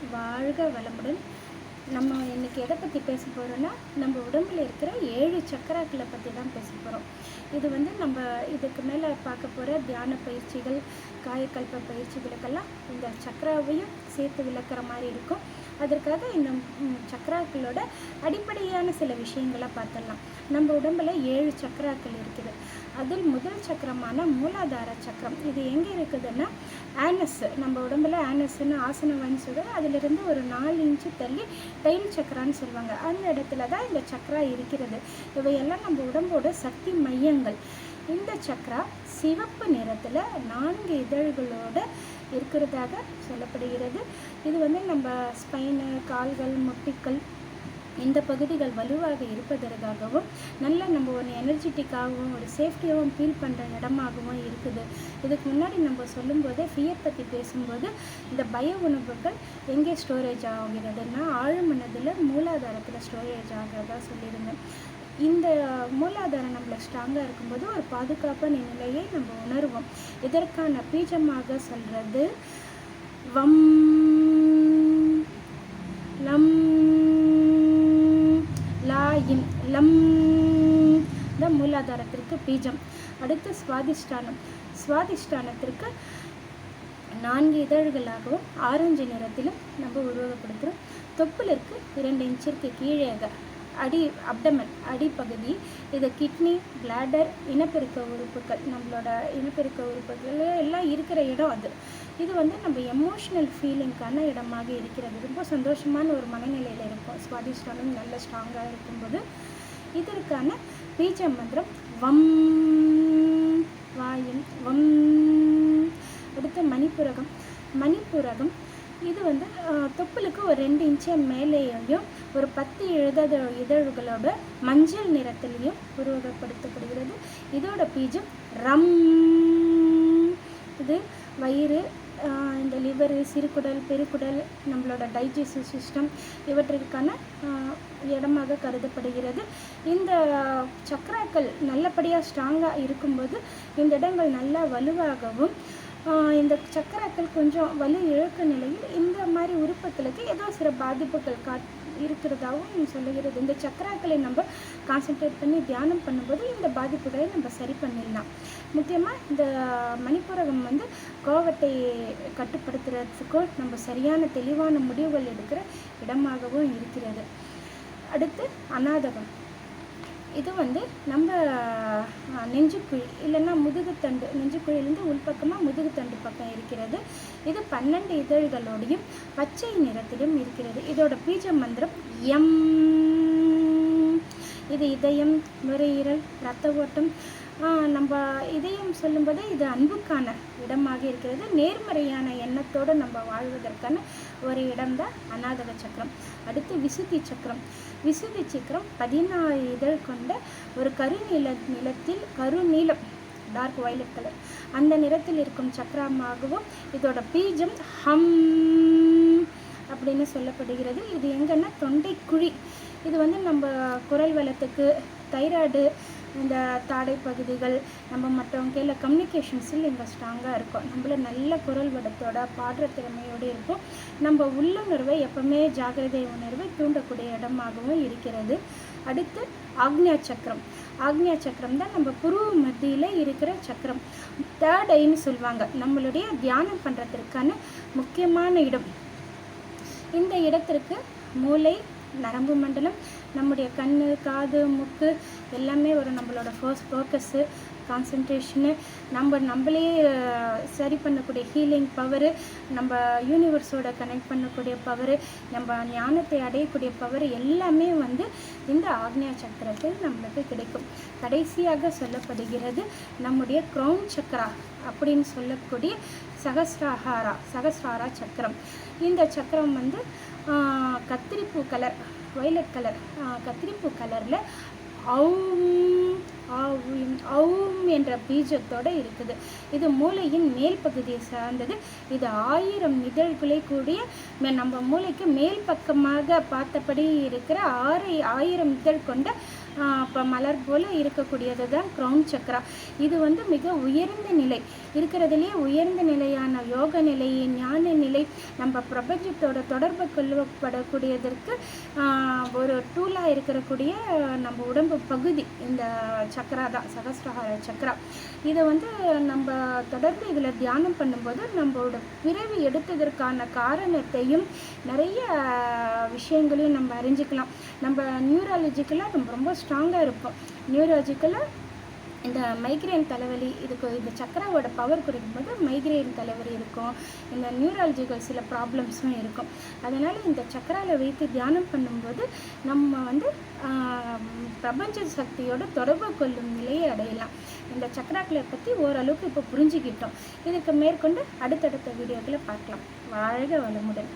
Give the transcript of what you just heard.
வாழ்க வளமுடன். நம்ம இன்றைக்கி எதை பற்றி பேச போகிறோன்னா, நம்ம உடம்பில் இருக்கிற 7 சக்கராக்களை பற்றி தான் பேச போகிறோம். இது நம்ம இதுக்கு மேலே பார்க்க போகிற தியான பயிற்சிகள், காயக்கல்ப பயிற்சிகளுக்கெல்லாம் இந்த சக்கராவையும் சேர்த்து விளக்குற மாதிரி இருக்கும். அதற்காக இந்த சக்கராக்களோட அடிப்படையான சில விஷயங்களை பார்த்துடலாம். நம்ம உடம்பில் 7 சக்கராக்கள் இருக்குது. அதில் முதல் சக்கரமான மூலாதார சக்கரம், இது எங்கே இருக்குதுன்னா ஆனஸ், நம்ம உடம்புல ஆனஸ்ன்னு ஆசனவான்னு சொல்கிறோம். அதிலிருந்து ஒரு 4 இன்ச்சு தள்ளி டைல் சக்கரான்னு சொல்லுவாங்க. அந்த இடத்துல தான் இந்த சக்கரா இருக்கிறது. இவையெல்லாம் நம்ம உடம்போட சக்தி மையங்கள். இந்த சக்கரா சிவப்பு நிறத்தில் 4 இதழ்களோடு இருக்கிறதாக சொல்லப்படுகிறது. இது நம்ம ஸ்பைனு, கால்கள், முட்டிகள் இந்த பகுதிகள் வலுவாக இருப்பதற்காகவும் நம்ம ஒரு எனர்ஜெட்டிக்காகவும் ஒரு சேஃப்டியாகவும் ஃபீல் பண்ணுற இடமாகவும் இருக்குது. இதுக்கு முன்னாடி நம்ம சொல்லும்போதே ஃபியர் பற்றி பேசும்போது இந்த பய உணர்வுகள் எங்கே ஸ்டோரேஜ் ஆகிறதுன்னா ஆழ்மனதில் மூலாதாரத்தில் ஸ்டோரேஜ் ஆகிறதா சொல்லியிருந்தேன். இந்த மூலாதாரம் நம்மளை ஸ்ட்ராங்காக இருக்கும்போது ஒரு பாதுகாப்பான நிலையை நம்ம உணர்வோம். இதற்கான பீஜமாக சொல்கிறது வம் லம் லாயின் லம் தான் மூலாதாரத்திற்கு பீஜம். அடுத்து சுவாதிஷ்டானம். சுவாதிஷ்டானத்திற்கு 4 இதழ்களாகவும் ஆரஞ்சு நிறத்திலும் நம்ம உருவகப்படுத்துகிறோம். தொப்புளிற்கு 2 இன்ச்சிற்கு கீழே அப்டமன் அடிப்பகுதி. இது கிட்னி, பிளாடர், இனப்பெருக்க உறுப்புகள், நம்மளோட இனப்பெருக்க உறுப்புகள் எல்லாம் இருக்கிற இடம் அது. இது நம்ம எமோஷ்னல் ஃபீலிங்கான இடமாக இருக்கிறது. ரொம்ப சந்தோஷமான ஒரு மனநிலையில் இருக்கும் சுவாதிஷ்டானம் நல்ல ஸ்ட்ராங்காக இருக்கும்போது. இதற்கான பீஜ மந்திரம் வம் வாயும் வம். அடுத்து மணிப்புரகம். மணிப்புரகம் இது தொப்புளுக்கு ஒரு 2 இன்ச்சு மேலேயும் ஒரு 10 இதழ்களோட மஞ்சள் நிறத்திலையும் உருவகப்படுத்தப்படுகிறது. இதோட பீஜம் ரம். இது வயிறு, இந்த லிவரு, சிறுகுடல், பெருக்குடல், நம்மளோட டைஜஸ்டிவ் சிஸ்டம் இவற்றிற்கான இடமாக கருதப்படுகிறது. இந்த சக்கராக்கள் நல்லபடியாக ஸ்ட்ராங்காக இருக்கும்போது இந்த இடங்கள் நல்லா வலுவாகவும், இந்த சக்கராக்கள் கொஞ்சம் வலு இழக்க நிலையில் இந்த மாதிரி உறுப்புகளுக்கு ஏதோ சில பாதிப்புகள் இருக்கிறதாகவும் சொல்லுகிறது. இந்த சக்கராக்களை நம்ம கான்சென்ட்ரேட் பண்ணி தியானம் பண்ணும்போது இந்த பாதிப்புகளை நம்ம சரி பண்ணிடலாம். முக்கியமாக இந்த மணிப்புரகம் கோபத்தை கட்டுப்படுத்துறதுக்கும் நம்ம சரியான தெளிவான முடிவுகள் எடுக்கிற இடமாகவும் இருக்கிறது. அடுத்து அநாதகம். இது நம்ம நெஞ்சுக்குழி இல்லைன்னா முதுகுத்தண்டு, நெஞ்சுக்குழியிலேருந்து உள்பக்கமாக முதுகுத்தண்டு பக்கம் இருக்கிறது. இது 12 இதழ்களோடையும் பச்சை நிறத்திலும் இருக்கிறது. இதோட பீஜ மந்திரம் எம். இது இதயம், நுரையீரல், இரத்த ஓட்டம். நம்ம இதயம் சொல்லும்போதே இது அன்புக்கான இடமாக இருக்கிறது. நேர்மறையான எண்ணத்தோடு நம்ம வாழ்வதற்கான ஒரு இடம்தான் அநாதக சக்கரம். அடுத்து விசுத்தி சக்கரம். விசுத்தி சக்கரம் 14 இதழ் கொண்ட ஒரு நிலத்தில் கருநீலம், டார்க் வயலட் கலர், அந்த நிறத்தில் இருக்கும் சக்கரமாகவும் இதோட பீஜம் ஹம் அப்படின்னு சொல்லப்படுகிறது. இது எங்கன்னா தொண்டைக்குழி. இது நம்ம குரல் வளத்துக்கு, தைராய்டு, இந்த தாடை பகுதிகள், நம்ம மற்றவங்க கீழே கம்யூனிகேஷன்ஸில் இங்கே ஸ்ட்ராங்காக இருக்கும். நம்மள நல்ல குரல் வளத்தோட பாடுற திறமையோடு இருக்கும். நம்ம உள்ளுணர்வை எப்பவுமே ஜாகிரதை உணர்வை தூண்டக்கூடிய இடமாகவும் இருக்கிறது. அடுத்து ஆக்ஞா சக்கரம். ஆக்ஞா சக்கரம் தான் நம்ம புருவ மத்தியில் இருக்கிற சக்கரம். தேர்ட் ஐன்னு சொல்லுவாங்க. நம்மளுடைய தியானம் பண்ணுறதுக்கான முக்கியமான இடம். இந்த இடத்திற்கு மூளை, நரம்பு மண்டலம், நம்முடைய கண், காது, மூக்கு எல்லாமே ஒரு நம்மளோட ஃபோக்கஸ்ஸு, கான்சன்ட்ரேஷனு, நம்மளே சரி பண்ணக்கூடிய ஹீலிங் பவரு, நம்ம யூனிவர்ஸோட கனெக்ட் பண்ணக்கூடிய பவரு, நம்ம ஞானத்தை அடையக்கூடிய பவர் எல்லாமே இந்த ஆக்ஞா சக்கரத்தில் நம்மளுக்கு கிடைக்கும். கடைசியாக சொல்லப்படுகிறது நம்முடைய க்ரௌன் சக்கரா அப்படின்னு சொல்லக்கூடிய சகஸ்ராரா சக்கரம். இந்த சக்கரம் கத்திரிப்பூ கலர், வயலட் கலர், கத்திரிப்பூ கலரில் ஔம் என்ற பீஜத்தோடு இருக்குது. இது மூளையின் மேல் பகுதியை சார்ந்தது. இது 1000 இதழ்களை கூடிய நம்ம மூளைக்கு மேல் பக்கமாக பார்த்தபடி இருக்கிற 1000 இதழ் கொண்ட இப்போ மலர் போல் இருக்கக்கூடியது தான் க்ரௌன் சக்ரா. இது வந்து மிக உயர்ந்த நிலை, இருக்கிறதுலேயே உயர்ந்த நிலையான யோக நிலை, ஞான நிலை, நம்ம பிரபஞ்சத்தோட தொடர்பு கொள்ளப்படக்கூடியதற்கு ஒரு டூலாக இருக்கக்கூடிய நம்ம உடம்பு பகுதி இந்த சக்ரா தான், சகஸ்ரஹார சக்ரா. இதை வந்து நம்ம தொடர்ந்து இதில் தியானம் பண்ணும்போது நம்மளோட பிறவி எடுத்ததற்கான காரணத்தையும் நிறைய விஷயங்களையும் நம்ம அறிஞ்சிக்கலாம். நம்ம நியூராலஜிக்கலாக நம்ம ரொம்ப ஸ்ட்ராங்காக இருப்போம். நியூராலஜிக்கலாக இந்த மைக்ரேன் தலைவலி, இதுக்கு இந்த சக்கராவோட பவர் குறைக்கும் போது மைக்ரேன் தலைவலி இருக்கும், இந்த நியூராலஜிக்கல் சில ப்ராப்ளம்ஸும் இருக்கும். அதனால் இந்த சக்கராவில் வைத்து தியானம் பண்ணும்போது நம்ம வந்து பிரபஞ்ச சக்தியோட தொடர்பு கொள்ளும் நிலையை அடையலாம். இந்த சக்கராக்களை பற்றி ஓரளவுக்கு இப்போ புரிஞ்சுக்கிட்டோம். இதுக்கு மேற்கொண்டு அடுத்தடுத்த வீடியோக்களை பார்க்கலாம். வாழ்க வளமுடன்.